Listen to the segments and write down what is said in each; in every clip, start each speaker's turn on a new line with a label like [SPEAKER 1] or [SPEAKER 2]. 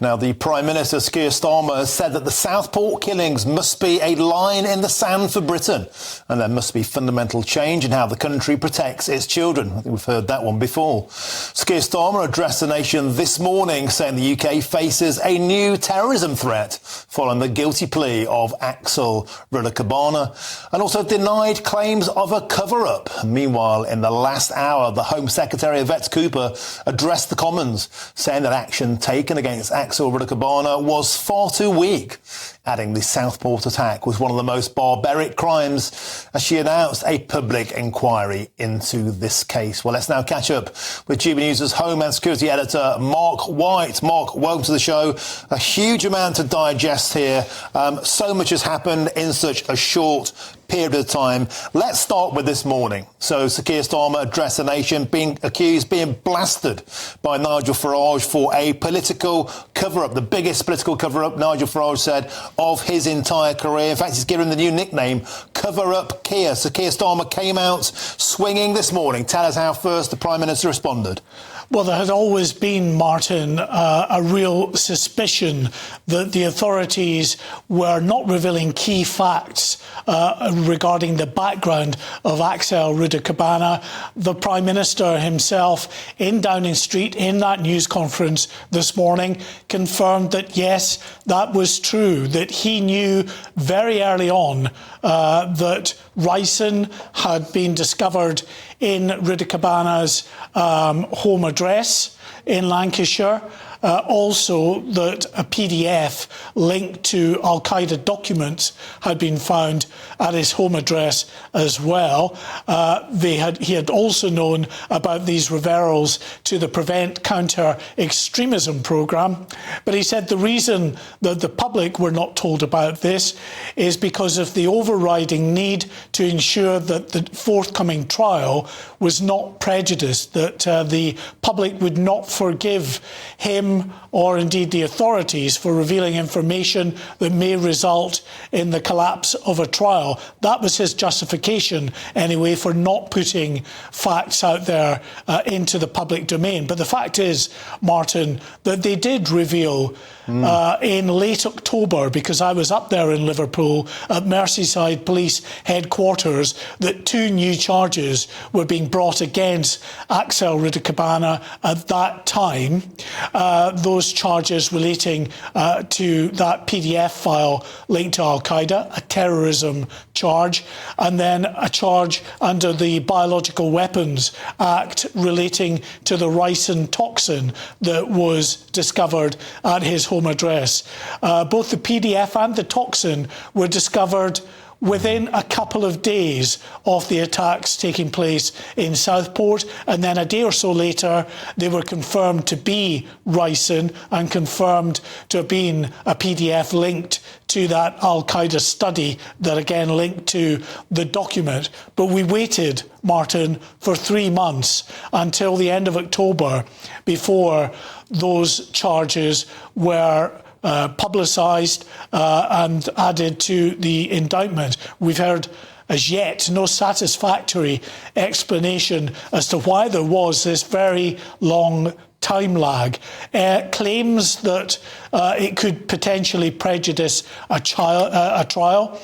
[SPEAKER 1] Now, the Prime Minister, Sir Keir Starmer, has said that the Southport killings must be a line in the sand for Britain, and there must be fundamental change in how the country protects its children. I think we've heard that one before. Sir Keir Starmer addressed the nation this morning, saying the UK faces a new terrorism threat following the guilty plea of Axel Rudakabana, and also denied claims of a cover-up. Meanwhile, in the last hour, the Home Secretary, Yvette Cooper, addressed the Commons, saying that action taken against Axel Rudakabana was far too weak, adding the Southport attack was one of the most barbaric crimes, as she announced a public inquiry into this case. Well, let's now catch up with GB News' Home and Security Editor, Mark White. Mark, welcome to the show. A huge amount to digest here. So much has happened in such a short period of time. Let's start with this morning. So Sir Keir Starmer addressed the nation, being blasted by Nigel Farage for a political cover-up, the biggest political cover-up, Nigel Farage said, of his entire career. In fact, he's given the new nickname, Cover-Up Keir. Sir Keir Starmer came out swinging this morning. Tell us how first the Prime Minister responded.
[SPEAKER 2] Well, there had always been, Martin, a real suspicion that the authorities were not revealing key facts regarding the background of Axel Rudakabana. The Prime Minister himself in Downing Street, in that news conference this morning, confirmed that, yes, that was true, that he knew very early on that ricin had been discovered in Rudakabana's home address in Lancashire. Also that a PDF linked to Al-Qaeda documents had been found at his home address as well. He had also known about these referrals to the Prevent Counter Extremism programme. But he said the reason that the public were not told about this is because of the overriding need to ensure that the forthcoming trial was not prejudiced, that the public would not forgive him or indeed the authorities for revealing information that may result in the collapse of a trial. That was his justification, anyway, for not putting facts out there into the public domain. But the fact is, Martin, that they did reveal in late October, because I was up there in Liverpool at Merseyside Police Headquarters, that 2 new charges were being brought against Axel Rudakabana at that time. Those charges relating to that PDF file linked to Al-Qaeda, a terrorism charge, and then a charge under the Biological Weapons Act relating to the ricin toxin that was discovered at his home address. Both the PDF and the toxin were discovered within a couple of days of the attacks taking place in Southport, and then a day or so later they were confirmed to be ricin and confirmed to have been a PDF linked to that Al-Qaeda study that again linked to the document. But we waited, Martin, for 3 months until the end of October before those charges were publicised and added to the indictment. We've heard as yet no satisfactory explanation as to why there was this very long time lag. Claims that it could potentially prejudice a trial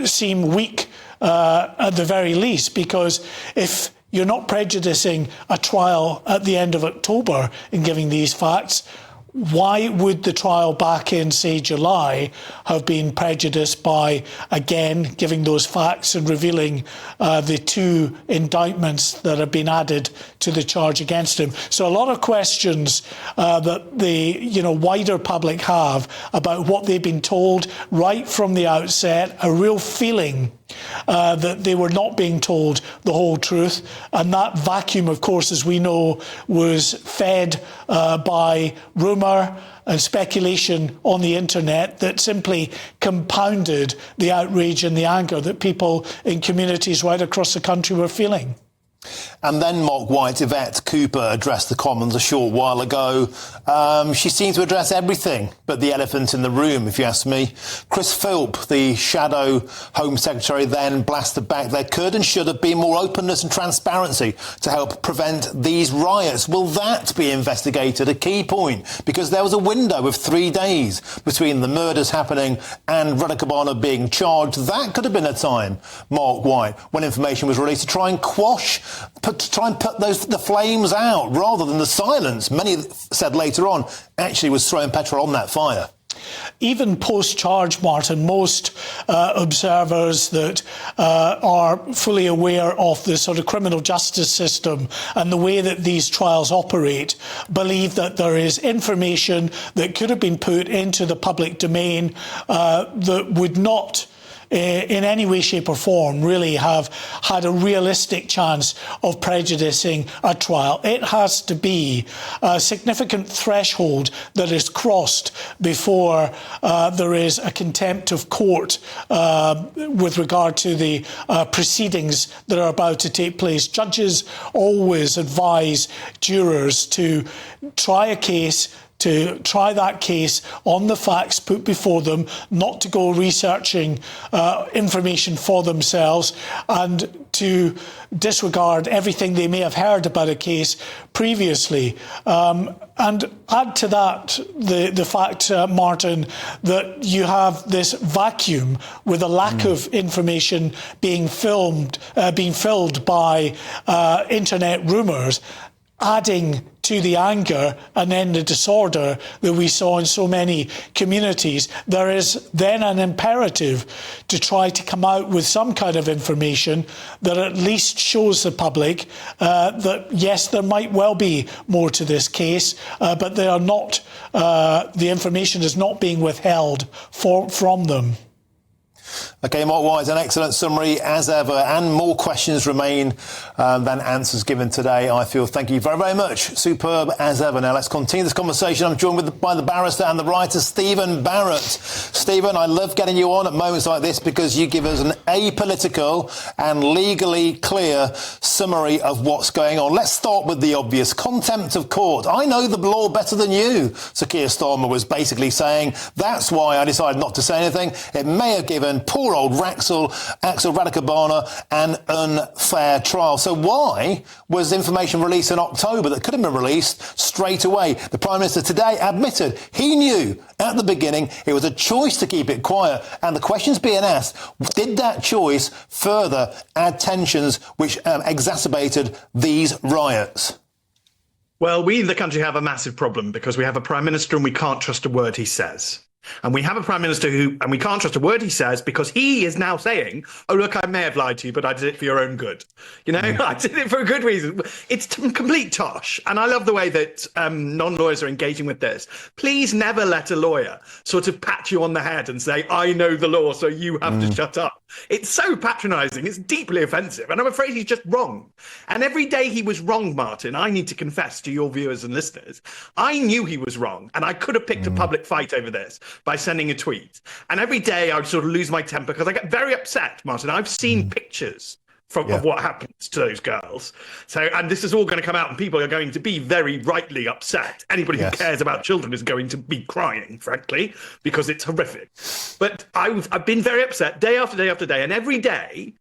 [SPEAKER 2] seem weak at the very least, because if you're not prejudicing a trial at the end of October in giving these facts, why would the trial back in, say, July have been prejudiced by, again, giving those facts and revealing the 2 indictments that have been added to the charge against him? So a lot of questions that the wider public have about what they've been told right from the outset, a real feeling that they were not being told the whole truth. And that vacuum, of course, as we know, was fed by rumour and speculation on the internet that simply compounded the outrage and the anger that people in communities right across the country were feeling.
[SPEAKER 1] And then Mark White, Yvette Cooper addressed the Commons a short while ago. She seemed to address everything but the elephant in the room, if you ask me. Chris Philp, the shadow Home Secretary, then blasted back there could and should have been more openness and transparency to help prevent these riots. Will that be investigated? A key point, because there was a window of 3 days between the murders happening and Rutherford being charged. That could have been a time, Mark White, when information was released to try and put the flames out, rather than the silence, many said later on, actually was throwing petrol on that fire.
[SPEAKER 2] Even post-charge, Martin, most observers that are fully aware of the sort of criminal justice system and the way that these trials operate believe that there is information that could have been put into the public domain that would not in any way, shape or form really have had a realistic chance of prejudicing a trial. It has to be a significant threshold that is crossed before there is a contempt of court with regard to the proceedings that are about to take place. Judges always advise jurors to try that case on the facts put before them, not to go researching information for themselves and to disregard everything they may have heard about a case previously. And add to that the fact, Martin, that you have this vacuum with a lack of information being filled by internet rumours, adding to the anger and then the disorder that we saw in so many communities. There is then an imperative to try to come out with some kind of information that at least shows the public that, yes, there might well be more to this case, but they are not, the information is not being withheld from them.
[SPEAKER 1] OK, Mark White, an excellent summary as ever, and more questions remain than answers given today, I feel. Thank you very, very much. Superb as ever. Now, let's continue this conversation. I'm joined by the barrister and the writer, Stephen Barrett. Stephen, I love getting you on at moments like this because you give us an apolitical and legally clear summary of what's going on. Let's start with the obvious. Contempt of court. I know the law better than you, Sir Keir Starmer was basically saying. That's why I decided not to say anything. It may have given poor old Axel Radicabana an unfair trial. So why was information released in October that could have been released straight away? The Prime Minister today admitted he knew at the beginning it was a choice to keep it quiet. And the question's being asked, did that choice further add tensions which exacerbated these riots?
[SPEAKER 3] Well, we in the country have a massive problem because we have a Prime Minister and we can't trust a word he says. And we have a Prime Minister and we can't trust a word he says because he is now saying, oh, look, I may have lied to you, but I did it for your own good. You know, I did it for a good reason. It's complete tosh. And I love the way that non-lawyers are engaging with this. Please never let a lawyer sort of pat you on the head and say, I know the law, so you have to shut up. It's so patronising. It's deeply offensive. And I'm afraid he's just wrong. And every day he was wrong, Martin, I need to confess to your viewers and listeners, I knew he was wrong. And I could have picked a public fight over this by sending a tweet. And every day I would sort of lose my temper because I get very upset, Martin. I've seen pictures of what happened to those girls. So, and this is all going to come out and people are going to be very rightly upset. Anybody who cares about children is going to be crying, frankly, because it's horrific. But I've been very upset day after day after day. And every day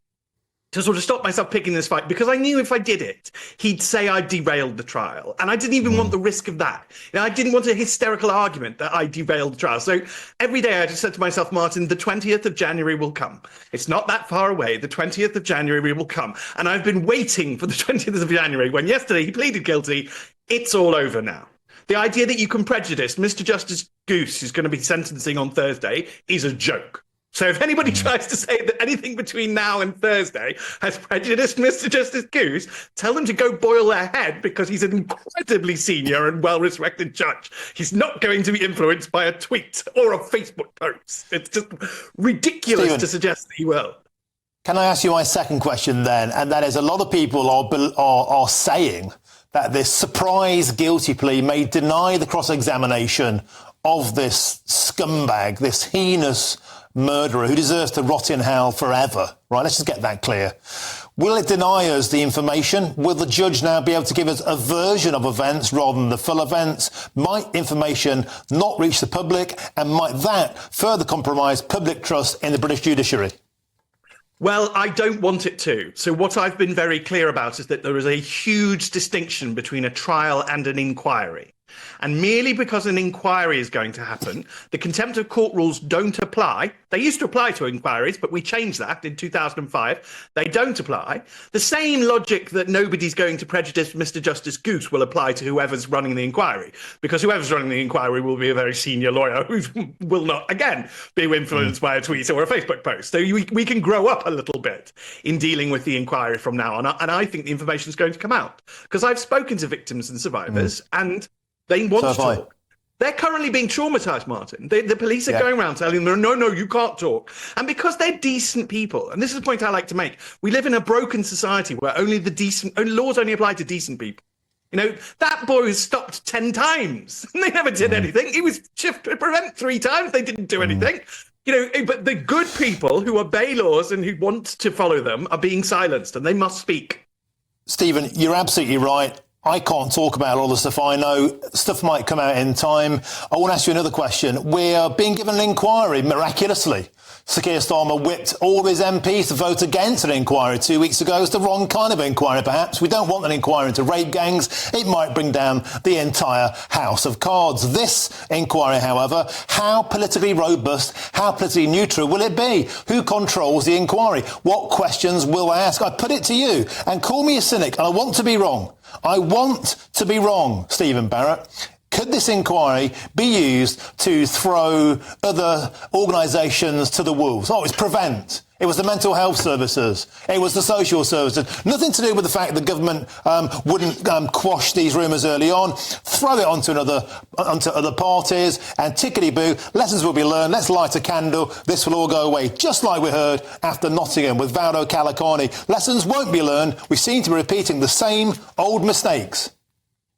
[SPEAKER 3] to sort of stop myself picking this fight, because I knew if I did it, he'd say I derailed the trial. And I didn't even want the risk of that. You know, I didn't want a hysterical argument that I derailed the trial. So every day I just said to myself, Martin, the 20th of January will come. It's not that far away. The 20th of January will come. And I've been waiting for the 20th of January when yesterday he pleaded guilty. It's all over now. The idea that you can prejudice Mr. Justice Goose, who's going to be sentencing on Thursday, is a joke. So if anybody tries to say that anything between now and Thursday has prejudiced Mr. Justice Goose, tell them to go boil their head because he's an incredibly senior and well-respected judge. He's not going to be influenced by a tweet or a Facebook post. It's just ridiculous Stephen, to suggest that he will.
[SPEAKER 1] Can I ask you my second question then? And that is, a lot of people are saying that this surprise guilty plea may deny the cross-examination of this scumbag, this heinous murderer who deserves to rot in hell forever. Right, let's just get that clear. Will it deny us the information? Will the judge now be able to give us a version of events rather than the full events? Might information not reach the public, and might that further compromise public trust in the British judiciary?
[SPEAKER 3] Well, I don't want it to. So what I've been very clear about is that there is a huge distinction between a trial and an inquiry. And merely because an inquiry is going to happen, the contempt of court rules don't apply. They used to apply to inquiries, but we changed that in 2005. They don't apply. The same logic that nobody's going to prejudice Mr. Justice Goose will apply to whoever's running the inquiry, because whoever's running the inquiry will be a very senior lawyer who will not, again, be influenced by a tweet or a Facebook post. So we can grow up a little bit in dealing with the inquiry from now on. And I think the information is going to come out, because I've spoken to victims and survivors, and they want to talk. They're currently being traumatized, Martin. The police are going around telling them, no, you can't talk. And because they're decent people, and this is a point I like to make, we live in a broken society where laws only apply to decent people. You know, that boy was stopped 10 times. And they never did anything. He was shifted to prevent 3 times. They didn't do anything. You know, but the good people who obey laws and who want to follow them are being silenced, and they must speak.
[SPEAKER 1] Stephen, you're absolutely right. I can't talk about all the stuff I know. Stuff might come out in time. I want to ask you another question. We're being given an inquiry, miraculously. Sir Keir Starmer whipped all his MPs to vote against an inquiry 2 weeks ago. It's the wrong kind of inquiry, perhaps. We don't want an inquiry into rape gangs. It might bring down the entire House of Cards. This inquiry, however, how politically robust, how politically neutral will it be? Who controls the inquiry? What questions will I ask? I put it to you, and call me a cynic, and I want to be wrong. I want to be wrong, Stephen Barrett. Could this inquiry be used to throw other organisations to the wolves? Oh, it's Prevent. It was the mental health services. It was the social services. Nothing to do with the fact the government wouldn't quash these rumours early on. Throw it onto other parties, and tickety-boo, lessons will be learned. Let's light a candle. This will all go away. Just like we heard after Nottingham with Valdo Calacani. Lessons won't be learned. We seem to be repeating the same old mistakes.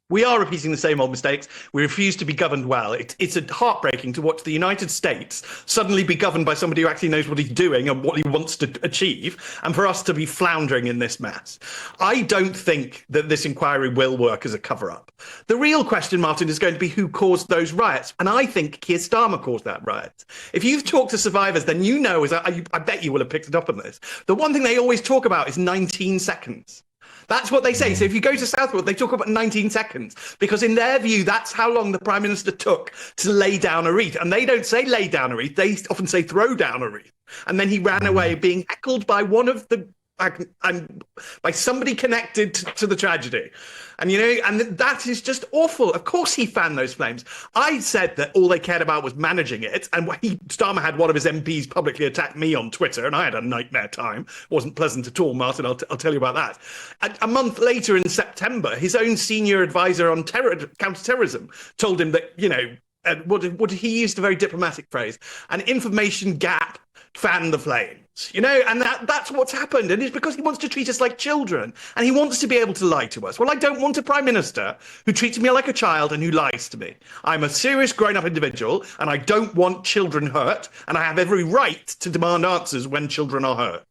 [SPEAKER 3] We are repeating the same old mistakes. We refuse to be governed well. It's heartbreaking to watch the United States suddenly be governed by somebody who actually knows what he's doing and what he wants to achieve, and for us to be floundering in this mess. I don't think that this inquiry will work as a cover-up. The real question, Martin, is going to be who caused those riots. And I think Keir Starmer caused that riot. If you've talked to survivors, then you know, I bet you will have picked it up on this. The one thing they always talk about is 19 seconds. That's what they say. So if you go to Southport, they talk about 19 seconds, because in their view, that's how long the Prime Minister took to lay down a wreath. And they don't say lay down a wreath. They often say throw down a wreath. And then he ran away being heckled by by somebody connected to the tragedy. And, you know, and that is just awful. Of course he fanned those flames. I said that all they cared about was managing it. And Starmer had one of his MPs publicly attack me on Twitter, and I had a nightmare time. It wasn't pleasant at all, Martin. I'll tell you about that. And a month later in September, his own senior advisor on counterterrorism told him that, you know, what he used a very diplomatic phrase, an information gap fanned the flames. You know, and that's what's happened. And it's because he wants to treat us like children, and he wants to be able to lie to us. Well, I don't want a prime minister who treats me like a child and who lies to me. I'm a serious grown-up individual, and I don't want children hurt, and I have every right to demand answers when children are hurt.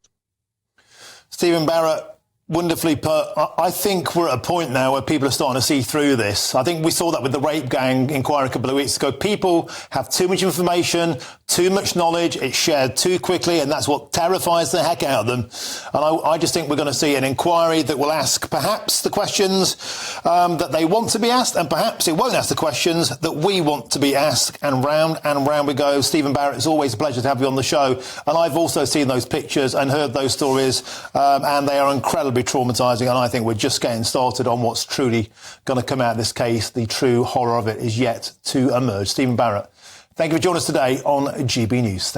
[SPEAKER 1] Stephen Barrett, wonderfully put. I think we're at a point now where people are starting to see through this. I think we saw that with the rape gang inquiry a couple of weeks ago. People have too much information, too much knowledge. It's shared too quickly, and that's what terrifies the heck out of them. And I just think we're going to see an inquiry that will ask perhaps the questions that they want to be asked, and perhaps it won't ask the questions that we want to be asked. And round we go. Stephen Barrett, it's always a pleasure to have you on the show. And I've also seen those pictures and heard those stories, and they are incredibly traumatising, and I think we're just getting started on what's truly going to come out of this case. The true horror of it is yet to emerge. Stephen Barrett, thank you for joining us today on GB News.